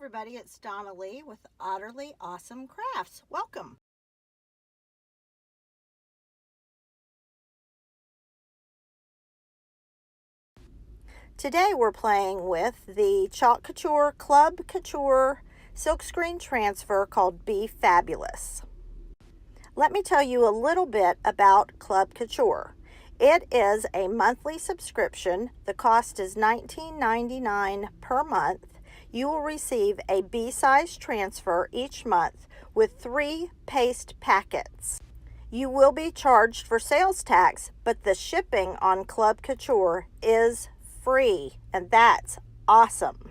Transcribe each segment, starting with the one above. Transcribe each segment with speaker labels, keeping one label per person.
Speaker 1: everybody, it's Donna Lee with Utterly Awesome Crafts. Welcome. Today we're playing with the Chalk Couture Club Couture Silkscreen Transfer called Be Fabulous. Let me tell you a little bit about Club Couture. It is a monthly subscription. The cost is $19.99 per month. You will receive a B-size transfer each month with 3 paste packets. You will be charged for sales tax, but the shipping on Club Couture is free, and that's awesome.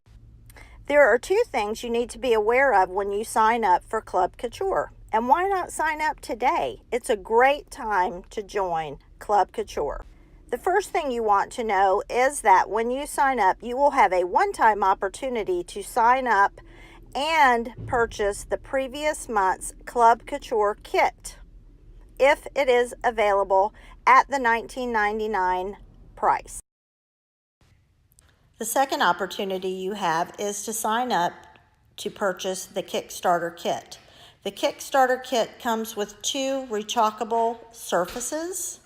Speaker 1: There are 2 things you need to be aware of when you sign up for Club Couture. And why not sign up today? It's a great time to join Club Couture. The first thing you want to know is that when you sign up, you will have a one-time opportunity to sign up and purchase the previous month's Club Couture kit, if it is available at the $19.99 price. The second opportunity you have is to sign up to purchase the Kickstarter kit. The Kickstarter kit comes with 2 rechalkable surfaces.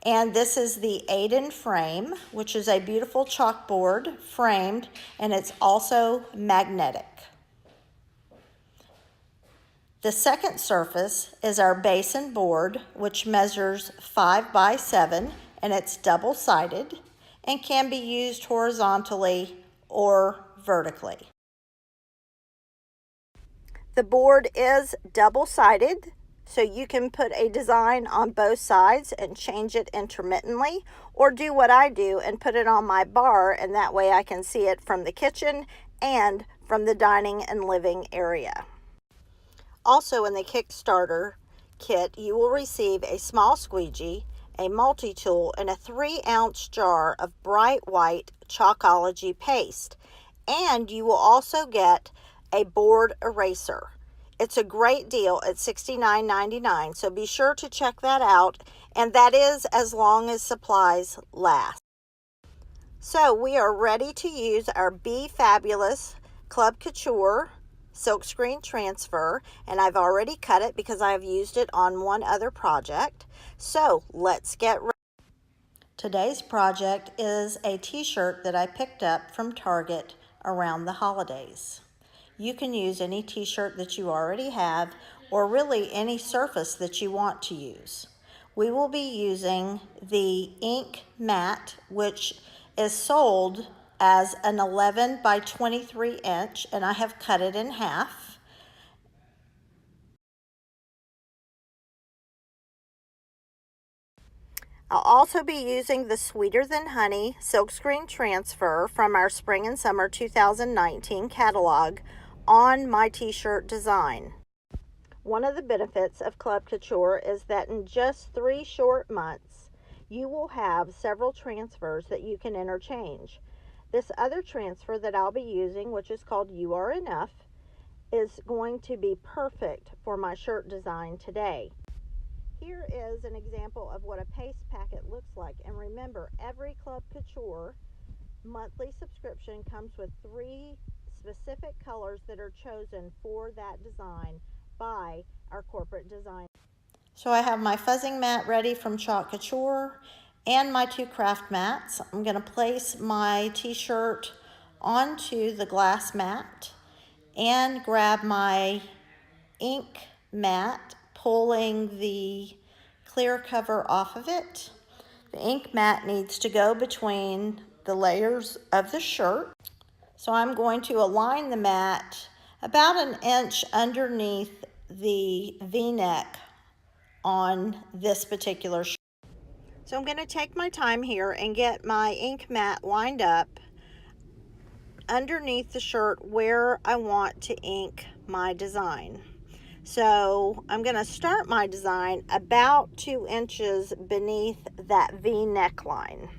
Speaker 1: And this is the Aiden frame, which is a beautiful chalkboard framed, and it's also magnetic. The second surface is our basin board, which measures 5 by 7, and it's double-sided and can be used horizontally or vertically. The board is double-sided, so you can put a design on both sides and change it intermittently, or do what I do and put it on my bar, and that way I can see it from the kitchen and from the dining and living area. Also in the Kickstarter kit, you will receive a small squeegee, a multi-tool, and a 3-ounce jar of bright white Chalkology paste. And you will also get a board eraser. It's a great deal at $69.99, so be sure to check that out, and that is as long as supplies last. So we are ready to use our Be Fabulous Club Couture Silkscreen Transfer, and I've already cut it because I've used it on one other project. So let's get ready. Today's project is a t-shirt that I picked up from Target around the holidays. You can use any t-shirt that you already have, or really any surface that you want to use. We will be using the ink mat, which is sold as an 11 by 23 inch, and I have cut it in half. I'll also be using the Sweeter Than Honey Silkscreen Transfer from our Spring and Summer 2019 catalog on my t-shirt design. One of the benefits of Club Couture is that in just 3 short months, you will have several transfers that you can interchange. This other transfer that I'll be using, which is called You Are Enough, is going to be perfect for my shirt design today. Here is an example of what a paste packet looks like. And remember, every Club Couture monthly subscription comes with 3 specific colors that are chosen for that design by our corporate design. So I have my fuzzing mat ready from Chalk Couture and my 2 craft mats. I'm going to place my t-shirt onto the glass mat and grab my ink mat, pulling the clear cover off of it. The ink mat needs to go between the layers of the shirt. So I'm going to align the mat about 1 inch underneath the V-neck on this particular shirt. So I'm going to take my time here and get my ink mat lined up underneath the shirt where I want to ink my design. So I'm going to start my design about 2 inches beneath that V neckline.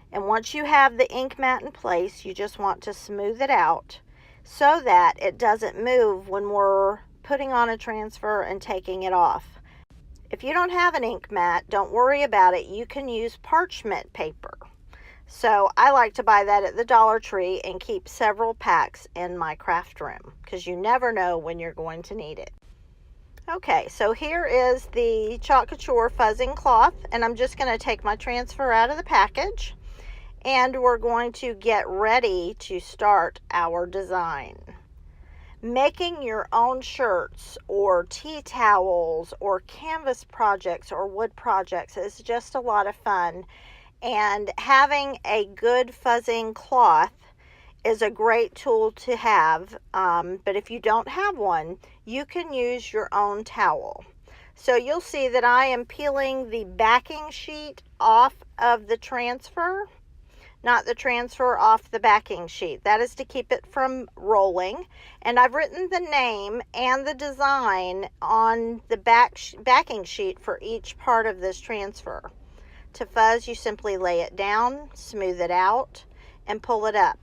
Speaker 1: And once you have the ink mat in place, you just want to smooth it out so that it doesn't move when we're putting on a transfer and taking it off. If you don't have an ink mat, don't worry about it. You can use parchment paper. So I like to buy that at the Dollar Tree and keep several packs in my craft room because you never know when you're going to need it. Okay, so here is the Chalk Couture fuzzing cloth, and I'm just going to take my transfer out of the package, and we're going to get ready to start our design. Making your own shirts or tea towels or canvas projects or wood projects is just a lot of fun, and having a good fuzzing cloth is a great tool to have, but if you don't have one, you can use your own towel. So you'll see that I am peeling the backing sheet off of the transfer, not the transfer off the backing sheet. That is to keep it from rolling. And I've written the name and the design on the backing sheet for each part of this transfer. To fuzz, you simply lay it down, smooth it out, and pull it up.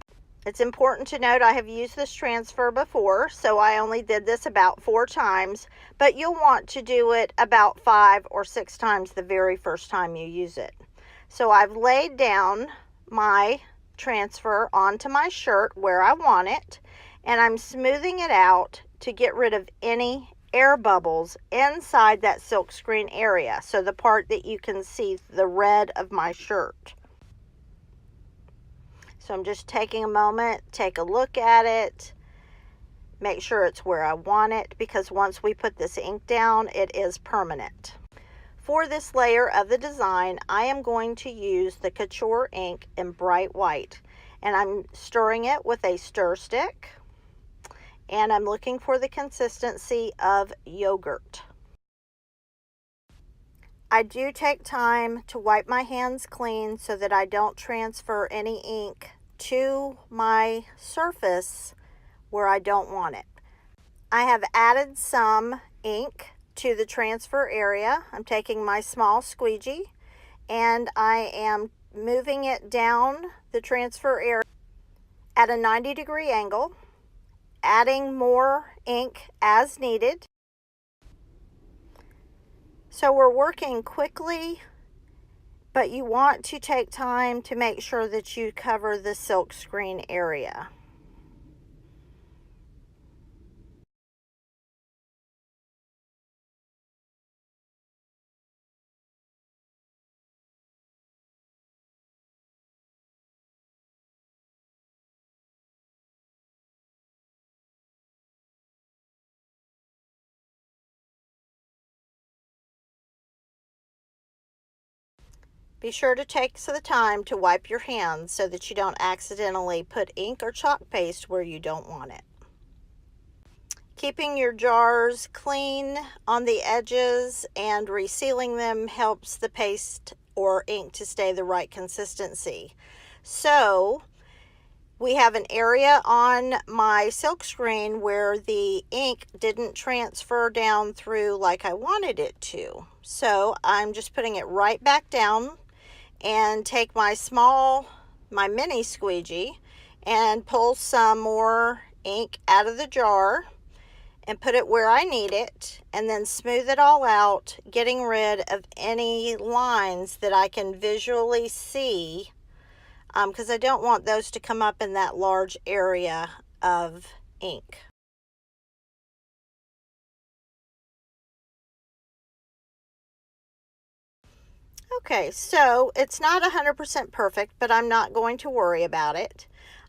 Speaker 1: It's important to note I have used this transfer before, so I only did this about 4 times, but you'll want to do it about 5 or 6 times the very first time you use it. So I've laid down my transfer onto my shirt where I want it, and I'm smoothing it out to get rid of any air bubbles inside that silkscreen area, so the part that you can see the red of my shirt. So I'm just taking a moment, take a look at it, make sure it's where I want it, because once we put this ink down, it is permanent. For this layer of the design, I am going to use the Couture ink in bright white, and I'm stirring it with a stir stick, and I'm looking for the consistency of yogurt. I do take time to wipe my hands clean so that I don't transfer any ink to my surface where I don't want it. I have added some ink to the transfer area. I'm taking my small squeegee and I am moving it down the transfer area at a 90-degree angle, adding more ink as needed. So we're working quickly, but you want to take time to make sure that you cover the silkscreen area. Be sure to take the time to wipe your hands so that you don't accidentally put ink or chalk paste where you don't want it. Keeping your jars clean on the edges and resealing them helps the paste or ink to stay the right consistency. So we have an area on my silkscreen where the ink didn't transfer down through like I wanted it to. So I'm just putting it right back down and take my mini squeegee and pull some more ink out of the jar and put it where I need it, and then smooth it all out, getting rid of any lines that I can visually see, because I don't want those to come up in that large area of ink. Okay, so it's not 100% perfect, but I'm not going to worry about it.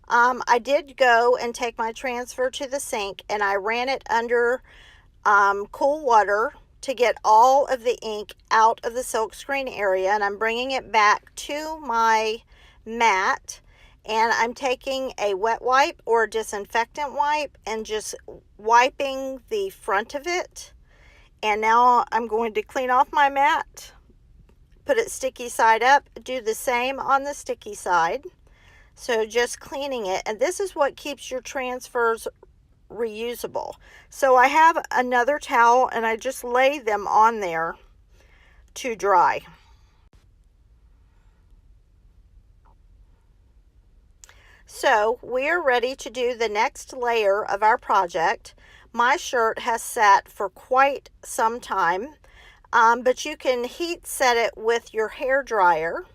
Speaker 1: I did go and take my transfer to the sink and I ran it under cool water to get all of the ink out of the silkscreen area, and I'm bringing it back to my mat, and I'm taking a wet wipe or a disinfectant wipe and just wiping the front of it. And now I'm going to clean off my mat, put it sticky side up, do the same on the sticky side. So just cleaning it, and this is what keeps your transfers reusable. So I have another towel and I just lay them on there to dry. So we are ready to do the next layer of our project. My shirt has sat for quite some time, but you can heat set it with your hair dryer.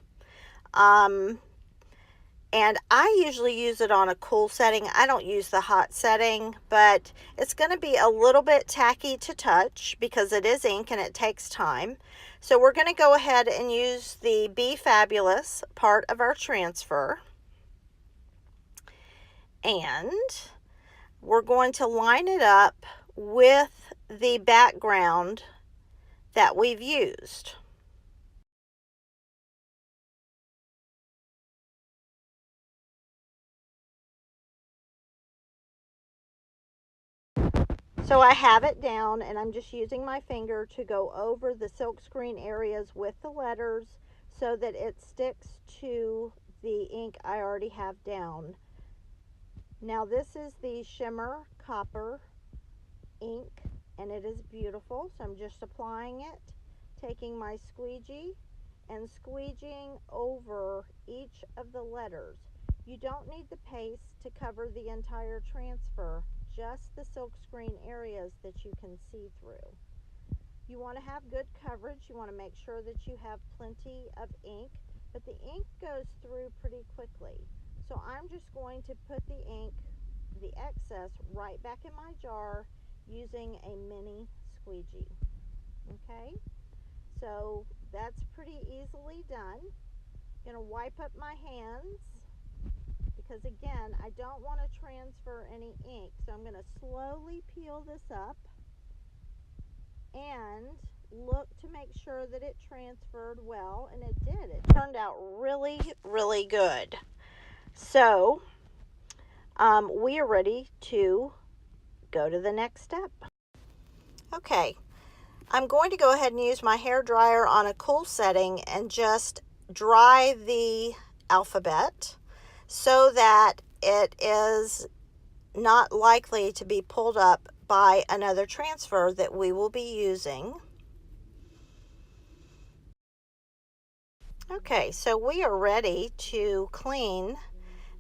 Speaker 1: And I usually use it on a cool setting. I don't use the hot setting, but it's going to be a little bit tacky to touch because it is ink and it takes time. So we're going to go ahead and use the Be Fabulous part of our transfer. And we're going to line it up with the background that we've used. So I have it down and I'm just using my finger to go over the silkscreen areas with the letters so that it sticks to the ink I already have down. Now this is the shimmer copper ink and it is beautiful, so I'm just applying it, taking my squeegee and squeegeeing over each of the letters. You don't need the paste to cover the entire transfer, just the silkscreen areas that you can see through. You want to have good coverage. You want to make sure that you have plenty of ink, but the ink goes through pretty quickly. So I'm just going to put the ink, the excess, right back in my jar using a mini squeegee. Okay, so that's pretty easily done. I'm going to wipe up my hands because again, I don't want to transfer any ink. So I'm going to slowly peel this up and look to make sure that it transferred well, and it did. It turned out really, really good. So we are ready to go to the next step. Okay, I'm going to go ahead and use my hair dryer on a cool setting and just dry the alphabet so that it is not likely to be pulled up by another transfer that we will be using. Okay, so we are ready to clean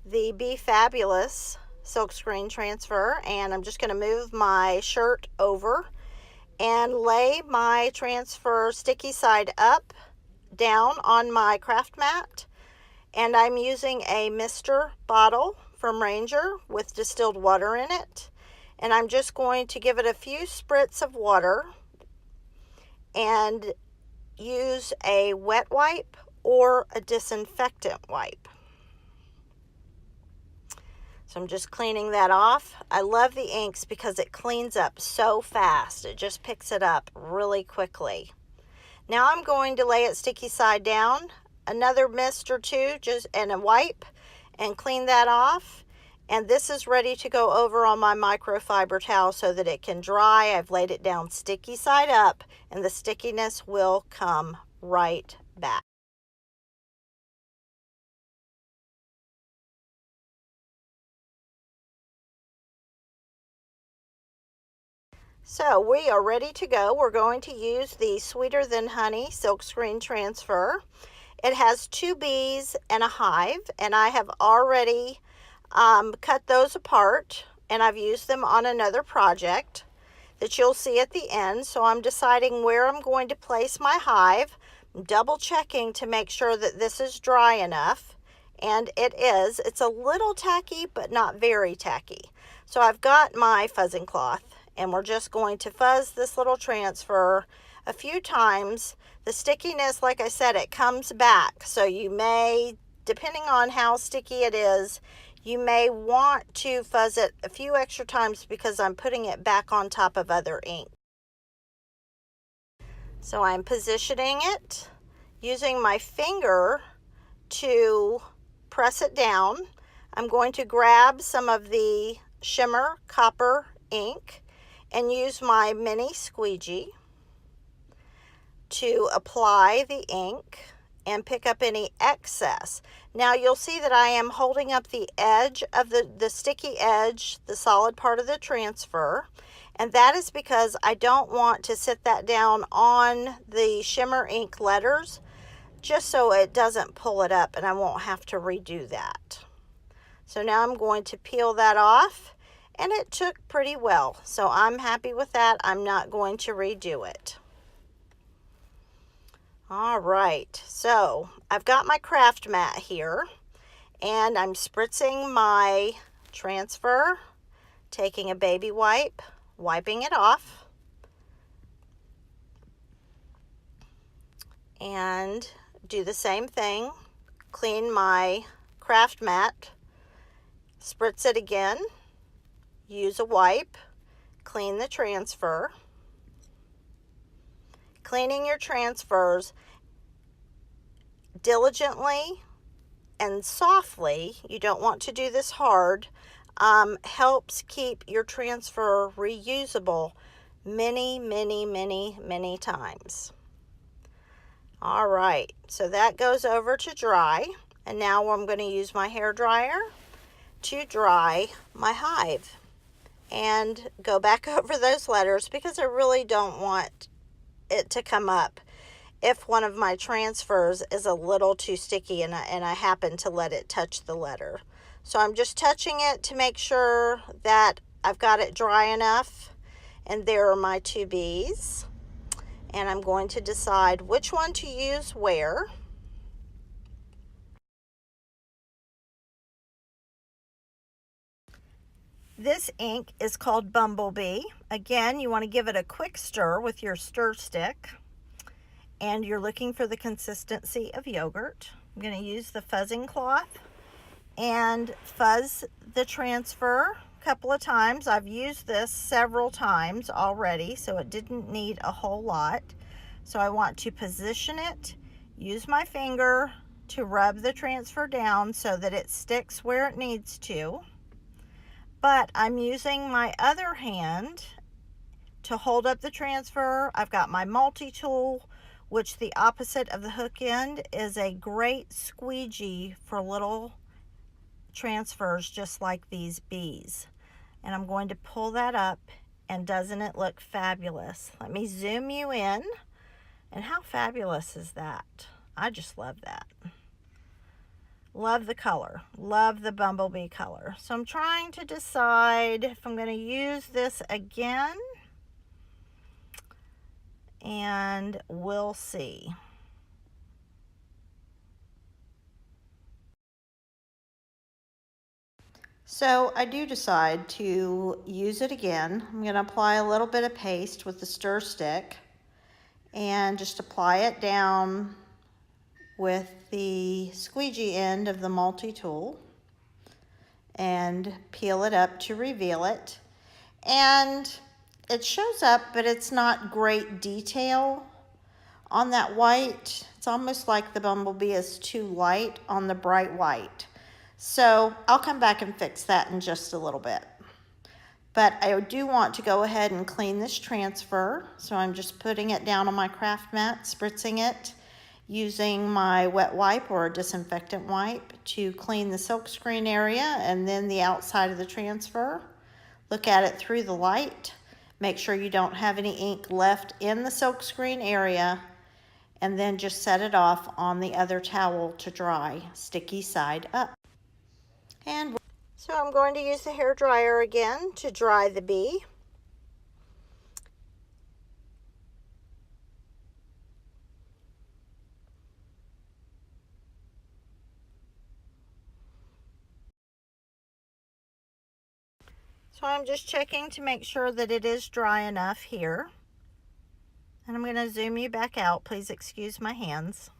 Speaker 1: the Be Fabulous Silkscreen Transfer, and I'm just going to move my shirt over and lay my transfer sticky side up down on my craft mat. And I'm using a mister bottle from Ranger with distilled water in it. And I'm just going to give it a few spritz of water and use a wet wipe or a disinfectant wipe. So I'm just cleaning that off. I love the inks because it cleans up so fast. It just picks it up really quickly. Now I'm going to lay it sticky side down, another mist or two, just and a wipe, and clean that off. And this is ready to go over on my microfiber towel so that it can dry. I've laid it down sticky side up, and the stickiness will come right back. So we are ready to go. We're going to use the Sweeter Than Honey Silkscreen Transfer. It has 2 bees and a hive, and I have already cut those apart, and I've used them on another project that you'll see at the end. So I'm deciding where I'm going to place my hive, double checking to make sure that this is dry enough, and it is. It's a little tacky, but not very tacky. So I've got my fuzzing cloth, and we're just going to fuzz this little transfer a few times. The stickiness, like I said, it comes back. So you may, depending on how sticky it is, you may want to fuzz it a few extra times because I'm putting it back on top of other ink. So I'm positioning it using my finger to press it down. I'm going to grab some of the shimmer copper ink and use my mini squeegee to apply the ink and pick up any excess. Now you'll see that I am holding up the edge of the sticky edge, the solid part of the transfer, and that is because I don't want to sit that down on the shimmer ink letters, just so it doesn't pull it up and I won't have to redo that. So now I'm going to peel that off, and it took pretty well, so I'm happy with that. I'm not going to redo it. All right, so I've got my craft mat here, And I'm spritzing my transfer, taking a baby wipe, wiping it off, and do the same thing. Clean my craft mat, spritz it again, use a wipe, clean the transfer. Cleaning your transfers diligently and softly, you don't want to do this hard, helps keep your transfer reusable many times. All right, so that goes over to dry, and now I'm going to use my hair dryer to dry my hive and go back over those letters because I really don't want it to come up if one of my transfers is a little too sticky and I happen to let it touch the letter. So I'm just touching it to make sure that I've got it dry enough. And there are my two bees. And I'm going to decide which one to use where. This ink is called Bumblebee. Again, you want to give it a quick stir with your stir stick. And you're looking for the consistency of yogurt. I'm going to use the fuzzing cloth and fuzz the transfer a couple of times. I've used this several times already, so it didn't need a whole lot. So I want to position it, use my finger to rub the transfer down so that it sticks where it needs to. But I'm using my other hand to hold up the transfer. I've got my multi-tool, which the opposite of the hook end is a great squeegee for little transfers just like these bees. And I'm going to pull that up, and doesn't it look fabulous? Let me zoom you in. And how fabulous is that? I just love that. Love the color. Love the bumblebee color. So I'm trying to decide if I'm going to use this again. And we'll see. So I do decide to use it again. I'm going to apply a little bit of paste with the stir stick and just apply it down with the squeegee end of the multi-tool and peel it up to reveal it. And it shows up, but it's not great detail on that white. It's almost like the bumblebee is too light on the bright white. So I'll come back and fix that in just a little bit. But I do want to go ahead and clean this transfer. So I'm just putting it down on my craft mat, spritzing it, using my wet wipe or a disinfectant wipe to clean the silkscreen area and then the outside of the transfer. Look at it through the light. Make sure you don't have any ink left in the silkscreen area, and then just set it off on the other towel to dry, sticky side up. And so I'm going to use the hair dryer again to dry the bee. So I'm just checking to make sure that it is dry enough here. And I'm going to zoom you back out. Please excuse my hands.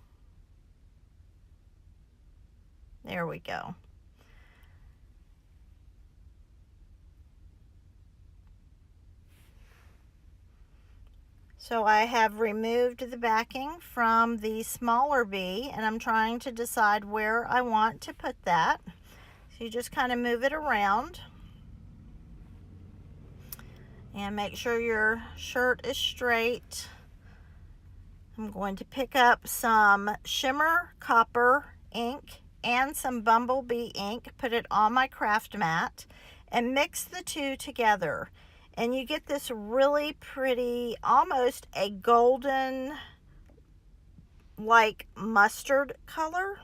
Speaker 1: There we go. So I have removed the backing from the smaller bee, and I'm trying to decide where I want to put that. So you just kind of move it around. And make sure your shirt is straight. I'm going to pick up some shimmer copper ink and some bumblebee ink, put it on my craft mat, and mix the two together. And you get this really pretty, almost a golden, like mustard color.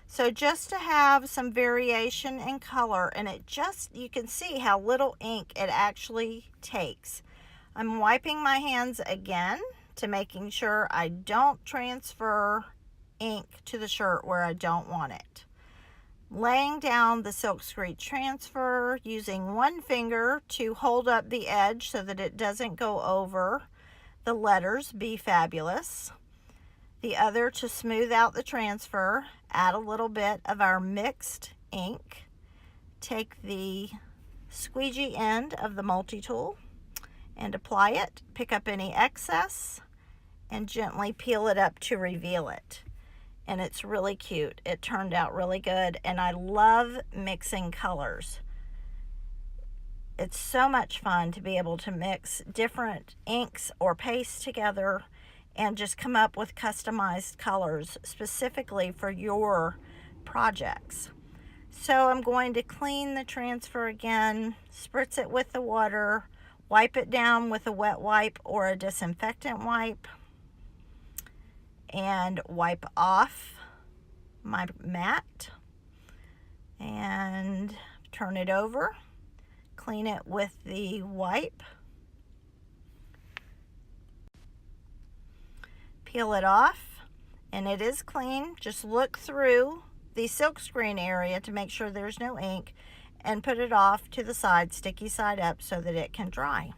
Speaker 1: So just to have some variation in color, and it just, you can see how little ink it actually takes. I'm wiping my hands again to making sure I don't transfer ink to the shirt where I don't want it. laying down the Silkscreen Transfer, using one finger to hold up the edge so that it doesn't go over the letters Be Fabulous. The other to smooth out the transfer, add a little bit of our mixed ink. Take the squeegee end of the multi-tool and apply it. Pick up any excess and gently peel it up to reveal it. And it's really cute. It turned out really good, and I love mixing colors. It's so much fun to be able to mix different inks or pastes together and just come up with customized colors specifically for your projects. So I'm going to clean the transfer again, spritz it with the water, wipe it down with a wet wipe or a disinfectant wipe, and wipe off my mat and turn it over, clean it with the wipe, peel it off, and it is clean. Just look through the silkscreen area to make sure there's no ink and put it off to the side, sticky side up, so that it can dry.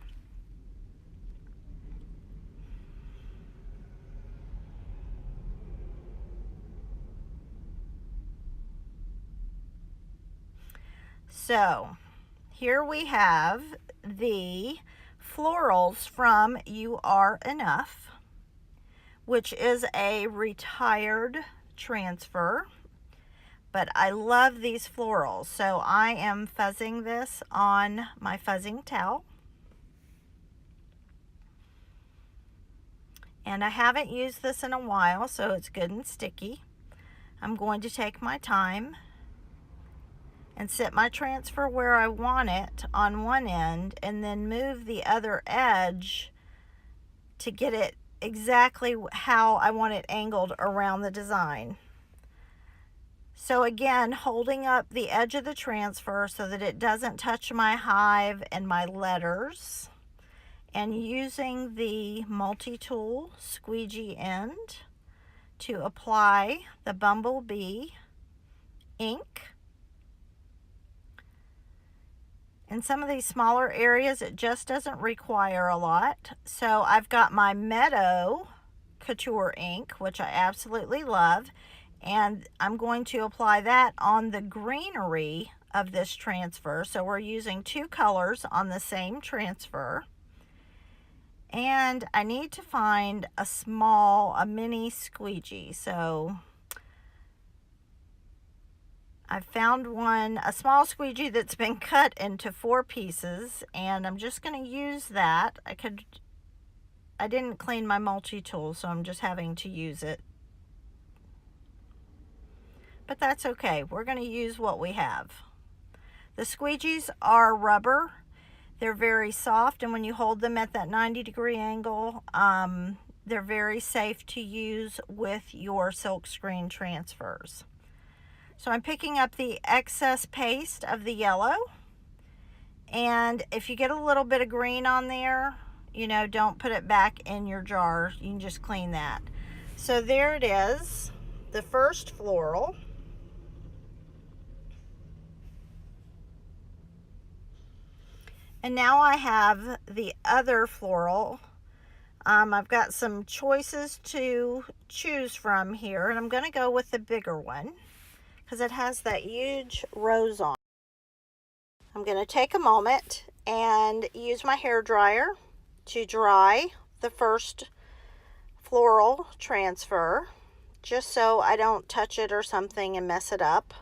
Speaker 1: So here we have the florals from You Are Enough, which is a retired transfer, but I love these florals. So I am fuzzing this on my fuzzing towel. And I haven't used this in a while, so it's good and sticky. I'm going to take my time and set my transfer where I want it on one end, and then move the other edge to get it exactly how I want it angled around the design. So again, holding up the edge of the transfer so that it doesn't touch my hive and my letters, and using the multi-tool squeegee end to apply the bumblebee ink. In some of these smaller areas, it just doesn't require a lot. So I've got my Meadow Couture ink, which I absolutely love, and I'm going to apply that on the greenery of this transfer. So we're using two colors on the same transfer. And I need to find a mini squeegee. So I found a small squeegee that's been cut into 4 pieces, and I'm just going to use that. I didn't clean my multi-tool, so I'm just having to use it. But that's okay. We're going to use what we have. The squeegees are rubber. They're very soft, and when you hold them at that 90-degree angle, they're very safe to use with your silkscreen transfers. So I'm picking up the excess paste of the yellow, and if you get a little bit of green on there, you know, don't put it back in your jar. You can just clean that. So there it is, the first floral. And now I have the other floral. I've got some choices to choose from here, and I'm going to go with the bigger one because it has that huge rose on. I'm going to take a moment and use my hair dryer to dry the first floral transfer, just so I don't touch it or something and mess it up.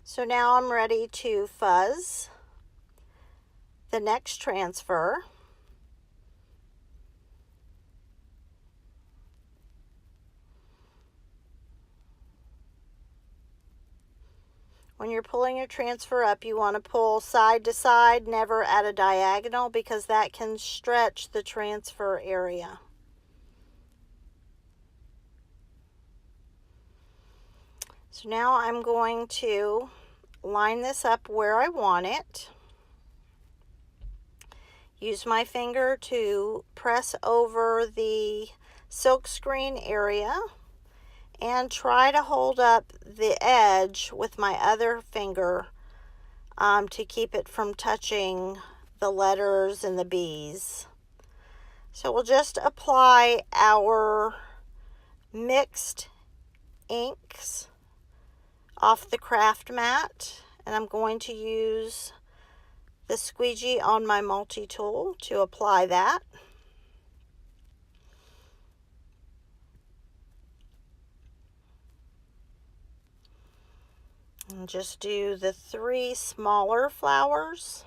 Speaker 1: So now I'm ready to fuzz the next transfer. When you're pulling your transfer up, you want to pull side to side, never at a diagonal, because that can stretch the transfer area. So now I'm going to line this up where I want it. Use my finger to press over the silkscreen area and try to hold up the edge with my other finger to keep it from touching the letters and the B's. So we'll just apply our mixed inks off the craft mat, and I'm going to use the squeegee on my multi-tool to apply that. And just do the 3 smaller flowers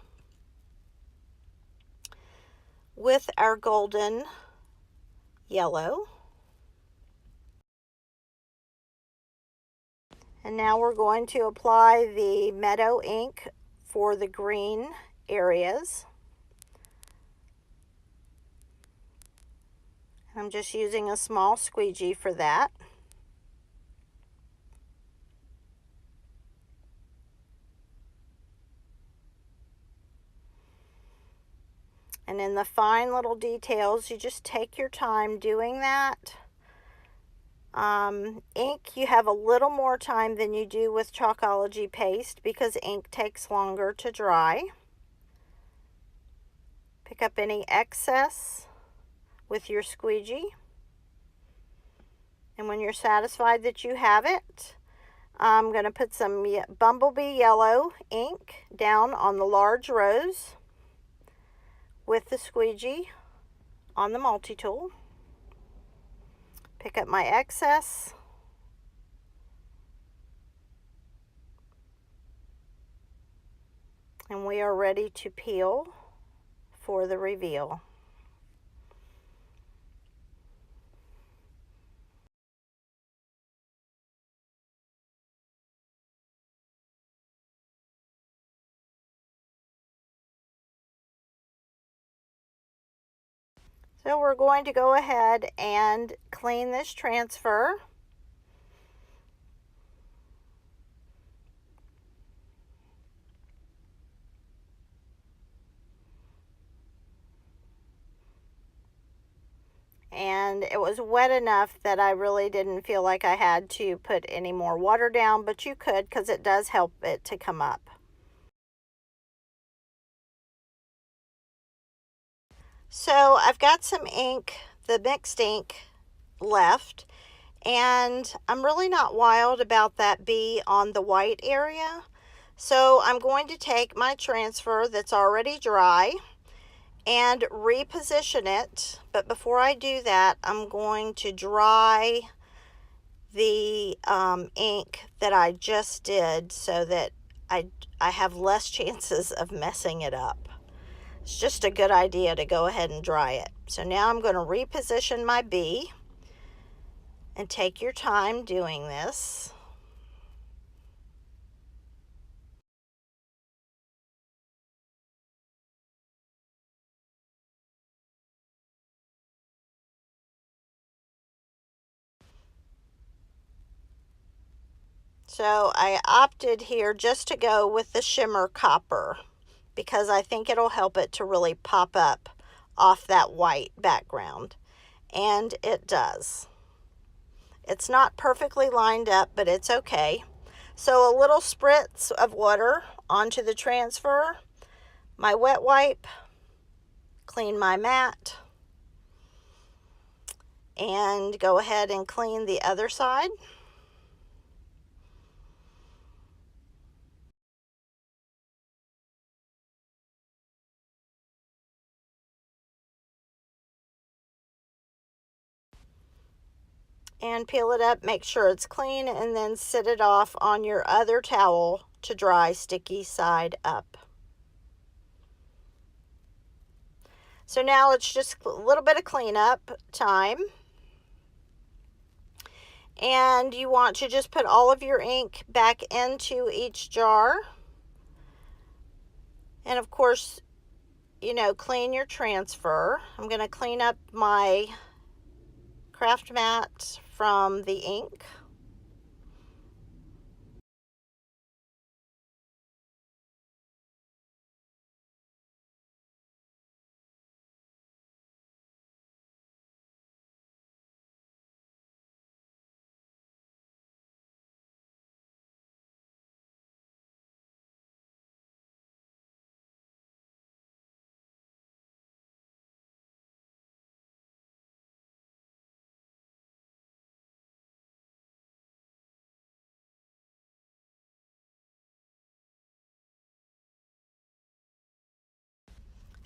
Speaker 1: with our golden yellow. And now we're going to apply the meadow ink for the green areas. I'm just using a small squeegee for that. And in the fine little details, you just take your time doing that. Ink, you have a little more time than you do with Chalkology paste because ink takes longer to dry. Pick up any excess with your squeegee. And when you're satisfied that you have it, I'm going to put some Bumblebee Yellow ink down on the large rows with the squeegee on the multi-tool. Pick up my excess. And we are ready to peel for the reveal. So we're going to go ahead and clean this transfer. And it was wet enough that I really didn't feel like I had to put any more water down, but you could because it does help it to come up. So I've got some ink, the mixed ink left, and I'm really not wild about that bee on the white area. So I'm going to take my transfer that's already dry and reposition it. But before I do that, I'm going to dry the ink that I just did so that I have less chances of messing it up. It's just a good idea to go ahead and dry it. So now I'm going to reposition my bee, and take your time doing this. So I opted here just to go with the shimmer copper because I think it'll help it to really pop up off that white background. And it does. It's not perfectly lined up, but it's okay. So a little spritz of water onto the transfer, my wet wipe, clean my mat, and go ahead and clean the other side. And peel it up, make sure it's clean, and then sit it off on your other towel to dry sticky side up. So now it's just a little bit of cleanup time. And you want to just put all of your ink back into each jar. And of course, you know, clean your transfer. I'm going to clean up my craft mat from the ink.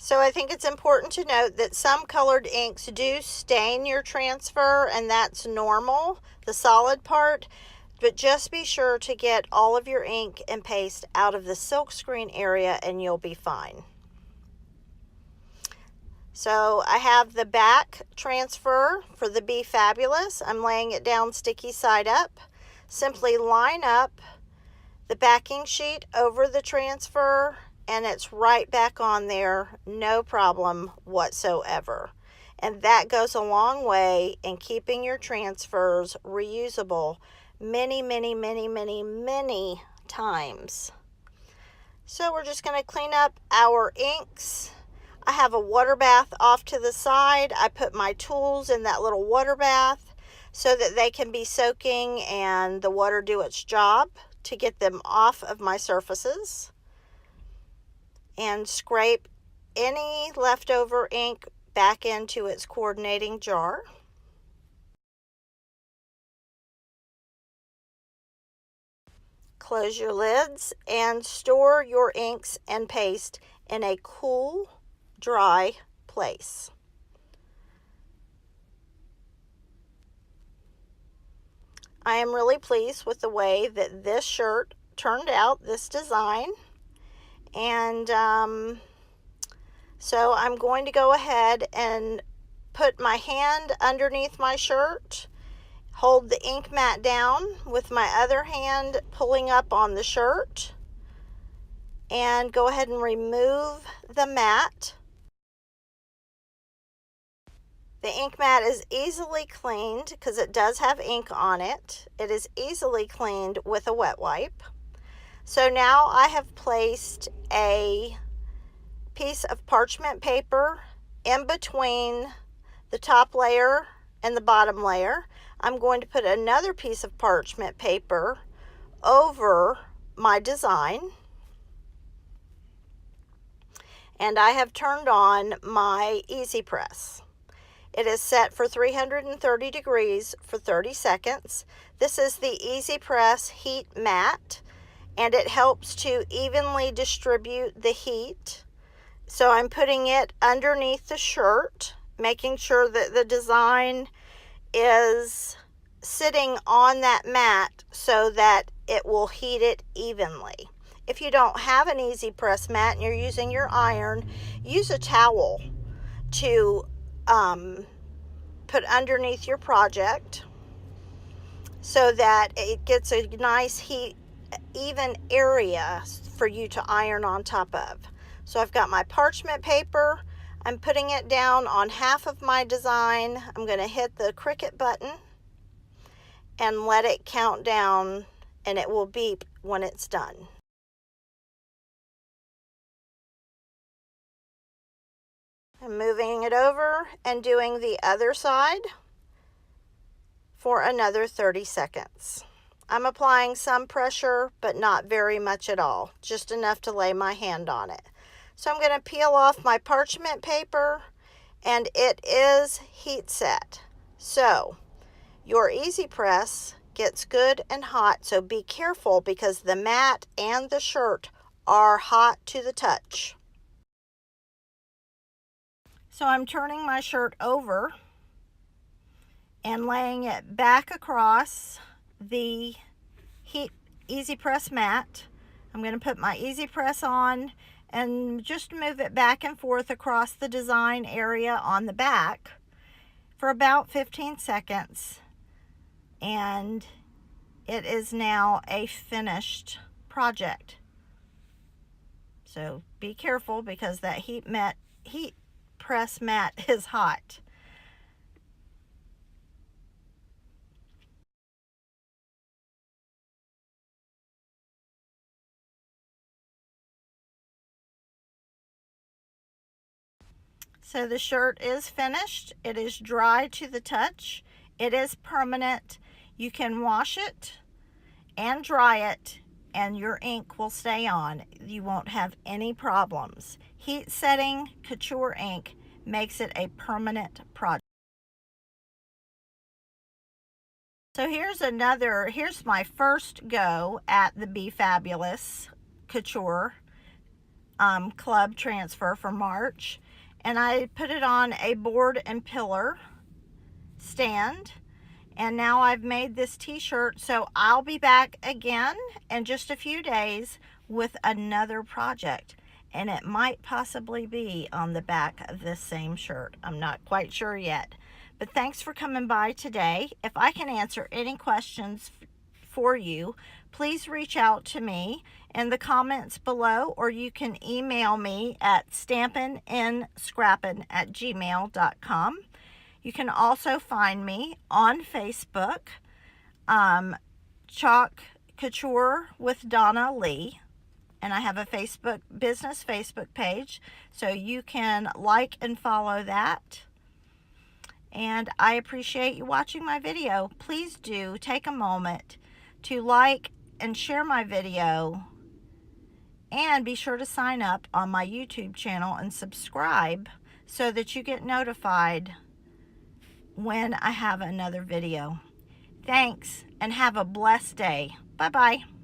Speaker 1: So I think it's important to note that some colored inks do stain your transfer, and that's normal, the solid part, but just be sure to get all of your ink and paste out of the silkscreen area and you'll be fine. So I have the back transfer for the Be Fabulous. I'm laying it down sticky side up. Simply line up the backing sheet over the transfer and it's right back on there, no problem whatsoever. And that goes a long way in keeping your transfers reusable many, many, many, many, many times. So we're just going to clean up our inks. I have a water bath off to the side. I put my tools in that little water bath so that they can be soaking and the water do its job to get them off of my surfaces. And scrape any leftover ink back into its coordinating jar. Close your lids and store your inks and paste in a cool, dry place. I am really pleased with the way that this shirt turned out, this design. And so I'm going to go ahead and put my hand underneath my shirt, hold the ink mat down with my other hand pulling up on the shirt, and go ahead and remove the mat. The ink mat is easily cleaned because it does have ink on it. It is easily cleaned with a wet wipe. So now I have placed a piece of parchment paper in between the top layer and the bottom layer. I'm going to put another piece of parchment paper over my design. And I have turned on my Easy Press. It is set for 330 degrees for 30 seconds. This is the Easy Press Heat Mat, and it helps to evenly distribute the heat. So I'm putting it underneath the shirt, making sure that the design is sitting on that mat so that it will heat it evenly. If you don't have an Easy Press mat and you're using your iron, use a towel to put underneath your project so that it gets a nice heat, even area for you to iron on top of. So I've got my parchment paper. I'm putting it down on half of my design. I'm going to hit the Cricut button and let it count down, and it will beep when it's done. I'm moving it over and doing the other side for another 30 seconds. I'm applying some pressure, but not very much at all, just enough to lay my hand on it. So I'm going to peel off my parchment paper, and it is heat set. So your Easy Press gets good and hot, so be careful because the mat and the shirt are hot to the touch. So I'm turning my shirt over and laying it back across the Easy Press mat. I'm going to put my Easy Press on and just move it back and forth across the design area on the back for about 15 seconds. And it is now a finished project. So be careful because that heat press mat is hot. So the shirt is finished. It is dry to the touch. It is permanent. You can wash it and dry it, and your ink will stay on. You won't have any problems. Heat setting couture ink makes it a permanent project. So here's my first go at the Be Fabulous Couture Club Transfer for March. and I put it on a board and pillar stand. And now I've made this t-shirt, so I'll be back again in just a few days with another project. And it might possibly be on the back of this same shirt. I'm not quite sure yet. But thanks for coming by today. If I can answer any questions for you, please reach out to me in the comments below, or you can email me at stampinandscrappin@gmail.com. You can also find me on Facebook, Chalk Couture with Donna Lee. And I have a business Facebook page, so you can like and follow that. And I appreciate you watching my video. Please do take a moment to like and share my video, and be sure to sign up on my YouTube channel and subscribe so that you get notified when I have another video. Thanks, and have a blessed day. Bye-bye.